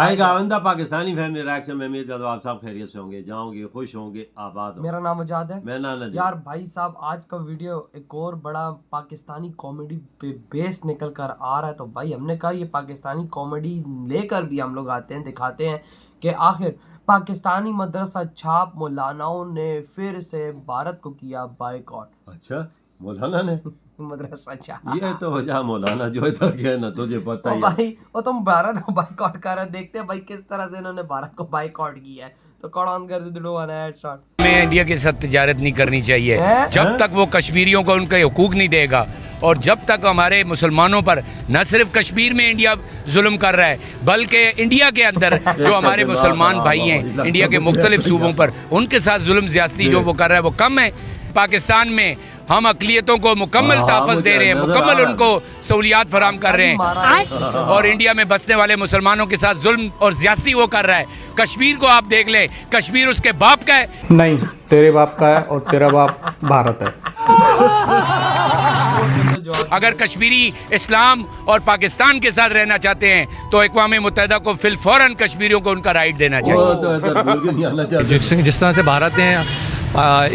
आएगा आइंदा Pakistani family reaction में उम्मीद करता हूं आप सब खैरियत से होंगे, जाओगे, खुश होंगे, आबाद होंगे। मेरा नाम आजाद है। मैं नाना जी। यार भाई साहब, आज का वीडियो एक और बड़ा पाकिस्तानी कॉमेडी पे बेस निकल कर आ रहा है। तो भाई हमने कहा ये पाकिस्तानी कॉमेडी लेकर भी हम लोग आते हैं, दिखाते हैं कि आखिर पाकिस्तानी मदरसा छाप मौलानाओं ने फिर से भारत को किया बायकॉट। अच्छा, मौलाना ने मदरसा छाप, ये तो वजह मौलाना जो इधर गया ना, तुझे पता ही है भाई वो तुम भारत को बायकॉट कर रहे, देखते हैं भाई किस तरह से इन्होंने भारत को बायकॉट किया है। तो कौन ऑन कर दे दो स्टार्ट। में इंडिया के साथ तिजारत नहीं करनी चाहिए जब तक वो कश्मीरियों को उनके हुकूक नहीं देगा, और जब तक हमारे मुसलमानों पर न सिर्फ कश्मीर में इंडिया जुल्म कर रहा है बल्कि इंडिया के अंदर जो हमारे मुसलमान भाई हैं इंडिया के मुख्तलिफ सूबों पर, उनके साथ जुल्म ज्यादती जो वो कर रहा है वो कम है। पाकिस्तान में हम अक़लियतों को मुकम्मल ताफ़ज़ दे रहे हैं, मुकम्मल उनको सहूलियात फराम कर रहे हैं, और इंडिया में बसने वाले मुसलमानों के साथ जुल्म और ज्यादती वो कर रहा है। कश्मीर को आप देख ले, कश्मीर उसके बाप का है। नहीं, तेरे बाप का है और तेरा बाप भारत है। अगर कश्मीरी इस्लाम और पाकिस्तान के साथ रहना चाहते हैं तो अक़वाम मुत्तहिदा को फिल फौरन कश्मीरियों को उनका राइट देना चाहिए। जिस तरह से भारत ने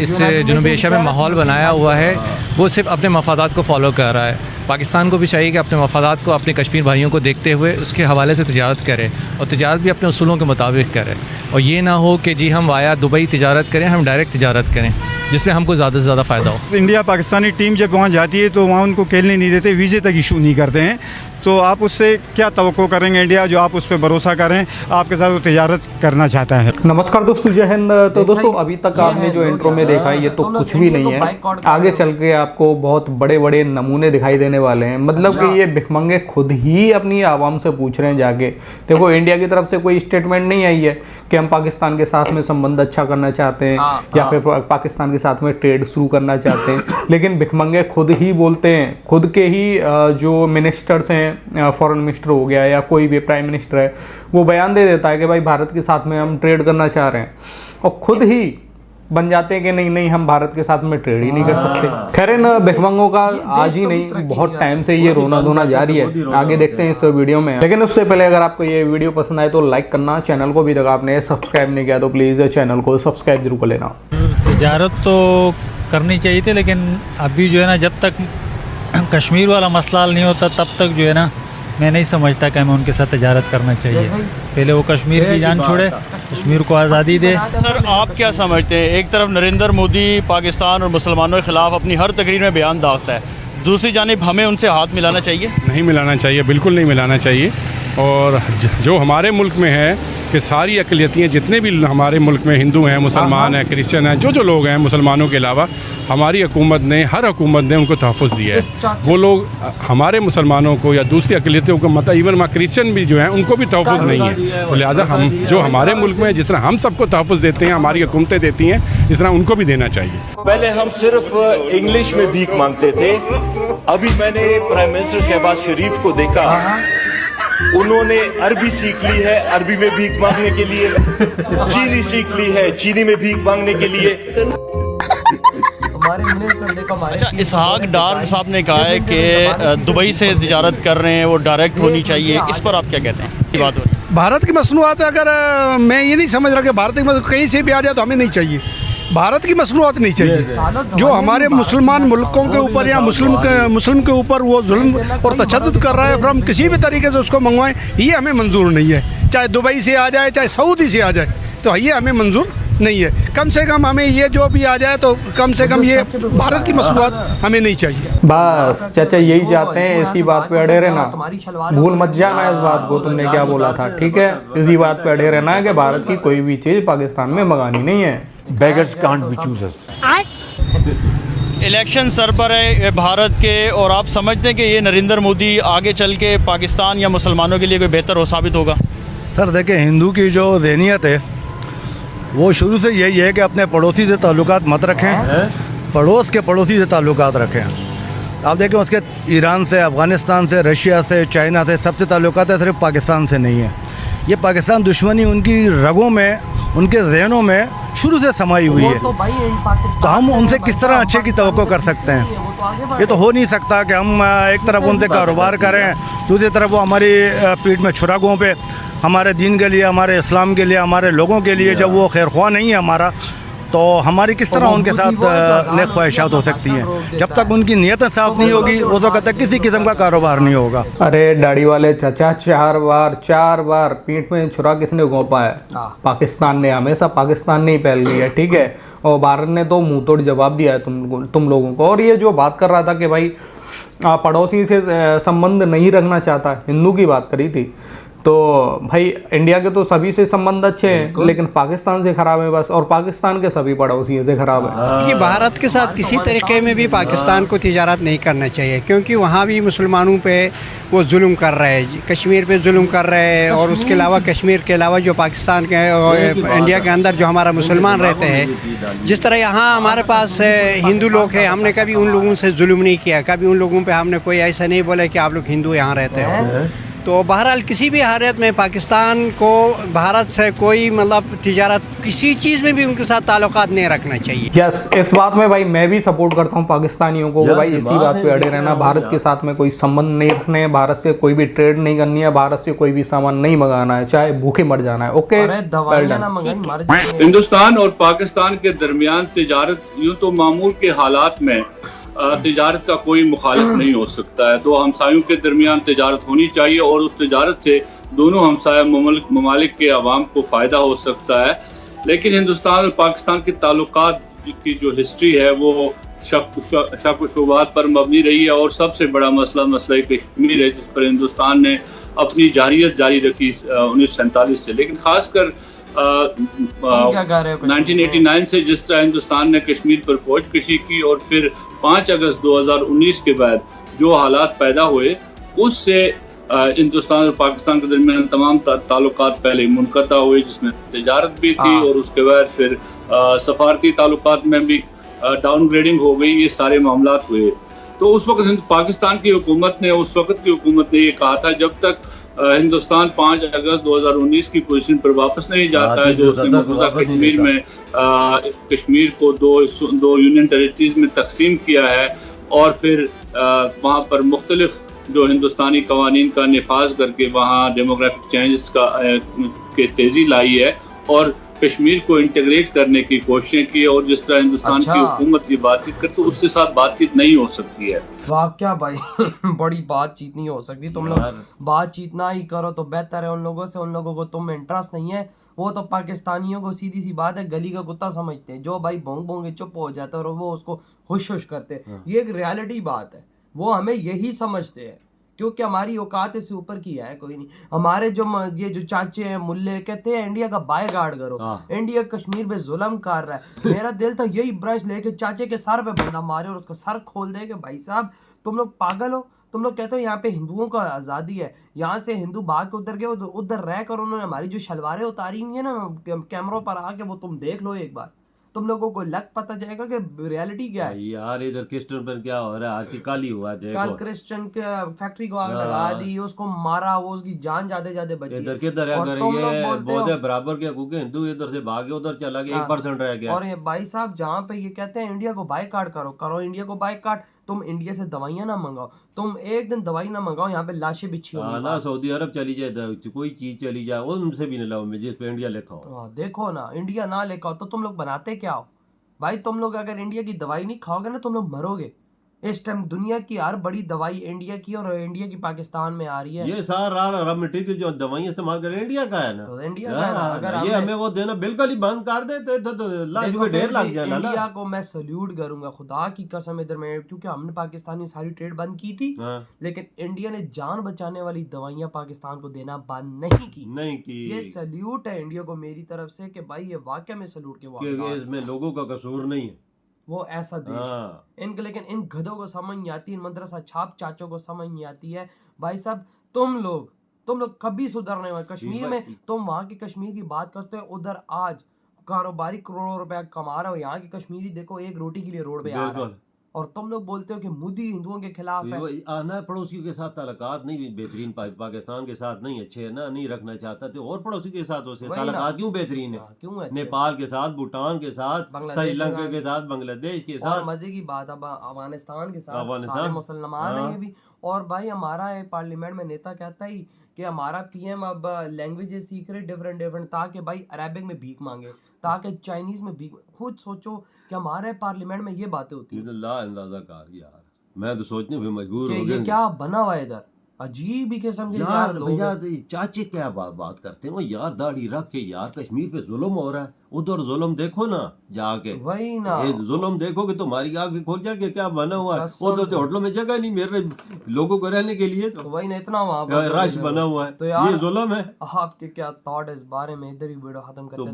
इस जनूबी एशिया में माहौल बनाया हुआ है, वो सिर्फ अपने मफादात को फॉलो कर रहा है। पाकिस्तान को भी चाहिए कि अपने मफादात को अपने कश्मीर भाइयों को देखते हुए उसके हवाले से तिजारत करे, और तिजारत भी अपने उसूलों के मुताबिक करे, और ये ना हो कि जी हम वाया दुबई तिजारत करें, हम डायरेक्ट तिजारत करें जिसमें हमको ज़्यादा से ज़्यादा फ़ायदा हो। इंडिया पाकिस्तानी टीम जब वहाँ जाती है तो वहाँ उनको खेलने नहीं देते, वीज़े तक इशू नहीं करते हैं। तो आप उससे क्या तवक्को करेंगे इंडिया जो आप उस पर भरोसा करें, आपके साथ वो तिजारत करना चाहता है। नमस्कार दोस्तों, जय हिंद। तो दोस्तों अभी तक आपने जो इंट्रो में देखा है ये तो कुछ भी नहीं है, आगे चल के आपको बहुत बड़े बड़े नमूने दिखाई देने वाले हैं। मतलब कि ये भिखमंगे खुद ही अपनी आवाम से पूछ रहे हैं जाके, देखो इंडिया की तरफ से कोई स्टेटमेंट नहीं आई है कि हम पाकिस्तान के साथ में संबंध अच्छा करना चाहते हैं या फिर पाकिस्तान के साथ में ट्रेड शुरू करना चाहते हैं, लेकिन भिखमंगे खुद ही बोलते हैं, खुद के ही जो मिनिस्टर्स हैं, फॉरेन मिनिस्टर हो गया या कोई भी प्राइम मिनिस्टर है, वो बयान दे देता है कि भाई भारत के साथ में हम ट्रेड करना चाह रहे हैं, और खुद ही बन जाते हैं कि नहीं नहीं हम भारत के साथ में ट्रेड ही नहीं कर सकते। खैर इन भिखमंगों का आज ही नहीं, बहुत टाइम से ये रोना धोना जारी है, आगे देखते हैं इस वीडियो में। लेकिन उससे पहले अगर आपको ये वीडियो पसंद आए तो लाइक करना, चैनल को भी अगर आपने सब्सक्राइब नहीं किया तो प्लीज़ चैनल को सब्सक्राइब जरूर कर लेना। तिजारत तो करनी चाहिए थी, लेकिन अभी जो है ना, जब तक कश्मीर वाला मसला हल नहीं होता तब तक जो है ना, मैं नहीं समझता कि हमें उनके साथ तिजारत करना चाहिए। पहले वो कश्मीर की जान छोड़े, कश्मीर को आज़ादी दे। सर आप क्या समझते हैं, एक तरफ नरेंद्र मोदी पाकिस्तान और मुसलमानों के ख़िलाफ़ अपनी हर तकरीर में बयान दागता है, दूसरी जानिब हमें उनसे हाथ मिलाना चाहिए? नहीं मिलाना चाहिए, बिल्कुल नहीं मिलाना चाहिए। और जो हमारे मुल्क में है कि सारी अक़लियतें जितने भी हमारे मुल्क में हिंदू हैं, मुसलमान हैं, क्रिश्चियन हैं, जो लोग हैं मुसलमानों के अलावा, हमारी हुकूमत ने, हर हुकूमत ने उनको तहफ़्फ़ुज़ दिया है। वो लोग हमारे मुसलमानों को या दूसरी अक़लियतों को, मतलब इवन क्रिश्चियन भी जो हैं उनको भी तहफ़्फ़ुज़ नहीं है। तो लिहाजा हम जो हमारे मुल्क में जिस तरह हम सबको तहफ़्फ़ुज़ देते हैं, हमारी हुकूमतें देती हैं, इस तरह उनको भी देना चाहिए। पहले हम सिर्फ इंग्लिश में भीख मांगते थे, अभी मैंने प्राइम मिनिस्टर शहबाज शरीफ को देखा, उन्होंने अरबी सीख ली है, अरबी में भीख मांगने के लिए, चीनी सीख ली है, चीनी में भीख मांगने के लिए। अच्छा, इसहाक डार साहब ने कहा है कि दुबई से तिजारत कर रहे हैं, वो डायरेक्ट होनी चाहिए, इस पर आप क्या कहते हैं? ये बात हो रही है भारत की मसनूआत, अगर मैं ये नहीं समझ रहा कि भारत की कहीं से भी आ जाए तो हमें नहीं चाहिए, भारत की मसनूआत नहीं चाहिए। जो हमारे मुसलमान मुल्कों के ऊपर या मुस्लिम के ऊपर वो जुल्म और तशद्दुद कर रहा है, फिर हम किसी भी तरीके से उसको मंगवाएं, ये हमें मंजूर नहीं है। चाहे दुबई से आ जाए, चाहे सऊदी से आ जाए, तो ये हमें मंजूर नहीं है। कम से कम हमें ये जो भी आ जाए तो कम से कम ये भारत की मसनूआत हमें नहीं चाहिए। बस चाचा यही चाहते हैं, इसी बात पे अड़े रहना, भूल मत जाना इस बात को, तुमने क्या बोला था, ठीक है? इसी बात पे अड़े रहना है कि भारत की कोई भी चीज़ पाकिस्तान में मंगानी नहीं है। Beggars can't be choosers. Election sir पर है भारत के, और आप समझते हैं कि ये नरेंद्र मोदी आगे चल के पाकिस्तान या मुसलमानों के लिए कोई बेहतर हो साबित होगा? सर देखिए, हिंदू की जो ज़हनियत है वो शुरू से यही है कि अपने पड़ोसी से ताल्लुकात मत रखें, पड़ोस के पड़ोसी से ताल्लुकात रखें। आप देखें उसके ईरान से, अफ़गानिस्तान से, रशिया से, चाइना से सबसे ताल्लुकात है, सिर्फ पाकिस्तान से नहीं है। ये पाकिस्तान दुश्मनी उनकी रगों में, उनके जहनों में शुरू से समाई हुई है। तो हम उनसे किस तरह अच्छे की तवक्को कर सकते हैं? ये तो हो नहीं सकता कि हम एक तरफ उनसे कारोबार करें, दूसरी तरफ वो हमारी पीठ में छुरा घोंपे। हमारे दीन के लिए, हमारे इस्लाम के लिए, हमारे लोगों के लिए जब वो खैर ख्वाह नहीं है हमारा, तो हमारी किस तरह उनके साथ नेक ख्वाहिशात हो सकती हैं। जब तक उनकी नीयत साफ नहीं होगी उस वक्त तक किसी किस्म का कारोबार नहीं होगा। अरे दाढ़ी वाले चाचा, 4 बार पीठ में छुरा किसने घोंपा है? पाकिस्तान ने, हमेशा पाकिस्तान ने ही पहल की है, ठीक है। और भारत ने तो मुंह तोड़ जवाब दिया है तुम लोगों को। और ये जो बात कर रहा था कि भाई पड़ोसी से संबंध नहीं रखना चाहता, हिंदू की बात करी थी, तो भाई इंडिया के तो सभी से संबंध अच्छे हैं, लेकिन पाकिस्तान से खराब है बस, और पाकिस्तान के सभी पड़ोसियों से खराब है। ये भारत के साथ किसी तरीके में भी पाकिस्तान को तिजारत नहीं करना चाहिए, क्योंकि वहाँ भी मुसलमानों पे वो जुल्म कर रहे हैं, कश्मीर पे जुल्म कर रहे हैं। और उसके अलावा कश्मीर के अलावा जो पाकिस्तान के इंडिया के अंदर जो हमारा मुसलमान रहते हैं, जिस तरह यहाँ हमारे पास हिंदू लोग हैं, हमने कभी उन लोगों से जुल्म नहीं किया, कभी उन लोगों पे हमने कोई ऐसा नहीं बोला कि आप लोग हिंदू यहाँ रहते हो। तो बहरहाल किसी भी हालत में पाकिस्तान को भारत से कोई मतलब तिजारत किसी चीज़ में भी उनके साथ ताल्लुकात नहीं रखना चाहिए। यस, इस बात में भाई मैं भी सपोर्ट करता हूँ पाकिस्तानियों को, भाई इसी बात पे अड़े रहना। भारत के साथ में कोई संबंध नहीं रखने हैं, भारत से कोई भी ट्रेड नहीं करनी है, भारत से कोई भी सामान नहीं मंगाना है, चाहे भूखे मर जाना है। ओके, हिंदुस्तान और पाकिस्तान के दरमियान तिजारत यूँ तो मामूल के हालात में तिजारत का कोई मुखालिफ नहीं हो सकता है। दो हमसायों के दरमियान तिजारत होनी चाहिए और उस तिजारत से दोनों हमसाया ममालिक के अवाम को फ़ायदा हो सकता है। लेकिन हिंदुस्तान और पाकिस्तान के ताल्लुकात की जो हिस्ट्री है वो शक व शुबहात पर मबनी रही है, और सबसे बड़ा मसला कश्मीर है, जिस पर हिंदुस्तान ने अपनी जारियत जारी रखी 1947 से। लेकिन खासकर 1989 से जिस तरह हिंदुस्तान ने कश्मीर पर फौज कशी की और फिर 5 अगस्त 2019 के बाद जो हालात पैदा हुए, उससे हिंदुस्तान और पाकिस्तान के दरमियान तमाम ताल्लुकात पहले मुनक़ता हुए, जिसमें तिजारत भी थी, और उसके बाद फिर सफारती ताल्लुकात में भी डाउनग्रेडिंग हो गई। ये सारे मामलात हुए। तो उस वक्त पाकिस्तान की हुकूमत ने, उस वक्त की हुकूमत ने ये कहा था, जब तक हिंदुस्तान 5 अगस्त 2019 की पोजीशन पर वापस नहीं जाता है, जो उसने मौजूदा कश्मीर में कश्मीर को दो यूनियन टेरिटरीज में तकसीम किया है, और फिर वहाँ पर मुख्तलिफ जो हिंदुस्तानी कवानीन का निफाज करके वहाँ डेमोग्राफिक चेंजेस के तेज़ी लाई है और कश्मीर को इंटीग्रेट करने की कोशिशें की। और जिस तरह हिंदुस्तान की हुकूमत की बातचीत करते, तो उसके साथ बातचीत नहीं हो सकती है। वाह क्या भाई बड़ी बातचीत नहीं हो सकती। तुम लोग बातचीत ना ही करो तो बेहतर है उन लोगों से। उन लोगों को तुम में इंटरेस्ट नहीं है, वो तो पाकिस्तानियों को सीधी सी बात है गली का कुत्ता समझते हैं, जो भाई भोंग भोंग चुप हो जाता है और वो उसको हुश हुश करते हैं। ये एक रियलिटी बात है, वो हमें यही समझते हैं, क्योंकि हमारी औकात इससे ऊपर की है कोई नहीं। हमारे जो चाचे हैं मुल्ले कहते हैं इंडिया का बाय गार्ड करो, इंडिया कश्मीर पे जुल्म कर रहा है। मेरा दिल था यही ब्रश लेके चाचे के सर पे बंदा मारे और उसका सर खोल दे कि भाई साहब तुम लोग पागल हो। तुम लोग कहते हो यहाँ पे हिंदुओं का आज़ादी है, यहाँ से हिंदू भाग के उधर गए, उधर रह कर उन्होंने हमारी जो शलवारें उतारी हुई है ना कैमरों पर आके, वो तुम देख लो एक बार, तुम लोगों को लग पता जाएगा कि रियलिटी क्या है। यार इधर क्रिश्चियन पर क्या हो रहा है, आज की कल ही हुआ है, कल क्रिश्चियन के फैक्ट्री को आग लगा दी, उसको मारा, वो उसकी जान जाते बची। इधर किधर है, अगर ये बहुत है बराबर के हकूक हिंदू इधर से भागे उधर चला गया, 1% रह गया। और ये भाई साहब जहाँ पे ये कहते हैं इंडिया को बायकॉट करो इंडिया को बायकॉट, तुम इंडिया से दवाइयाँ ना मंगाओ, तुम एक दिन दवाई ना मंगाओ, यहाँ पे लाशें बिछी हुई ना सऊदी अरब चली जाए, कोई चीज चली जाए, उनसे भी नहीं लाओ जिस पे इंडिया लिखा हो। देखो ना, इंडिया ना लिखा हो तो तुम लोग बनाते क्या हो भाई? तुम लोग अगर इंडिया की दवाई नहीं खाओगे ना, तुम लोग मरोगे। इस टाइम दुनिया की हर बड़ी दवाई इंडिया की, और इंडिया की पाकिस्तान में आ रही है। ये सारा रॉ मटेरियल जो दवाइयां इस्तेमाल कर इंडिया का है ना, तो इंडिया का है ना। अगर ये हमें वो देना बिल्कुल ही बंद कर दे तो लाश में ढेर लग जाए। इंडिया को मैं सल्यूट करूंगा खुदा की कसम इधर में, क्योंकि हमने पाकिस्तानी सारी ट्रेड बंद की थी, लेकिन इंडिया ने जान बचाने वाली दवाइयां पाकिस्तान को देना बंद नहीं की। ये सल्यूट है इंडिया को मेरी तरफ से कि भाई ये वाकई में सल्यूट के इसमें लोगों का कसूर नहीं है, वो ऐसा देश इनके। लेकिन इन गधों को समझ नहीं आती, इन मदरसा छाप चाचों को समझ नहीं आती है। भाई साहब तुम लोग कभी सुधरने वाले। कश्मीर में तुम वहाँ की कश्मीर की बात करते हो, उधर आज कारोबारी करोड़ों रुपया कमा रहा है, और यहाँ की कश्मीरी देखो एक रोटी के लिए रोड पे आ रहा है, और तुम लोग बोलते हो कि मोदी हिंदुओं के खिलाफ है। आना पड़ोसियों के साथ ताल्लुकात नहीं बेहतरीन, पाकिस्तान के साथ नहीं अच्छे ना, नहीं रखना चाहता तो और पड़ोसी के साथ उसे ताल्लुकात क्यों बेहतरीन है? क्यों है? नेपाल के साथ, भूटान के साथ, श्रीलंका के साथ, बांग्लादेश के साथ। मजे की बात अब अफगानिस्तान के साथ सारे मुसलमान है ये भी। और भाई हमारा पार्लियामेंट में नेता कहता ही कि हमारा पीएम अब लैंग्वेजेस सीख रहे डिफरेंट ताकि भाई अरेबिक में भीख मांगे, ताकि चाइनीज में भीख। खुद सोचो कि हमारे पार्लियामेंट में ये बातें होती ये तो ला अंदाजा कार यार, मैं तो सोचने पे मजबूर कि हो ये गया क्या बना हुआ है इधर, अजीब ही किस्म के यार। लोग भैया हैं। तो चाचे क्या बात करते हैं वो यार, दाढ़ी रख के यार, कश्मीर पे जुल्म हो रहा है, उधर जुल्म देखो ना जाके, वही ना, ये जुल्म देखोगे तो हमारी आंखें खोल जाके क्या बना हुआ है। कसम उधर से। तो होटलों में जगह नहीं मिल रही लोगों को रहने के लिए, तो वही ना, इतना वहाँ रश बना हुआ है, तो यार ये जुल्म है। आपके क्या थॉट है इस बारे में, इधर ही वीडियो खत्म करते हैं।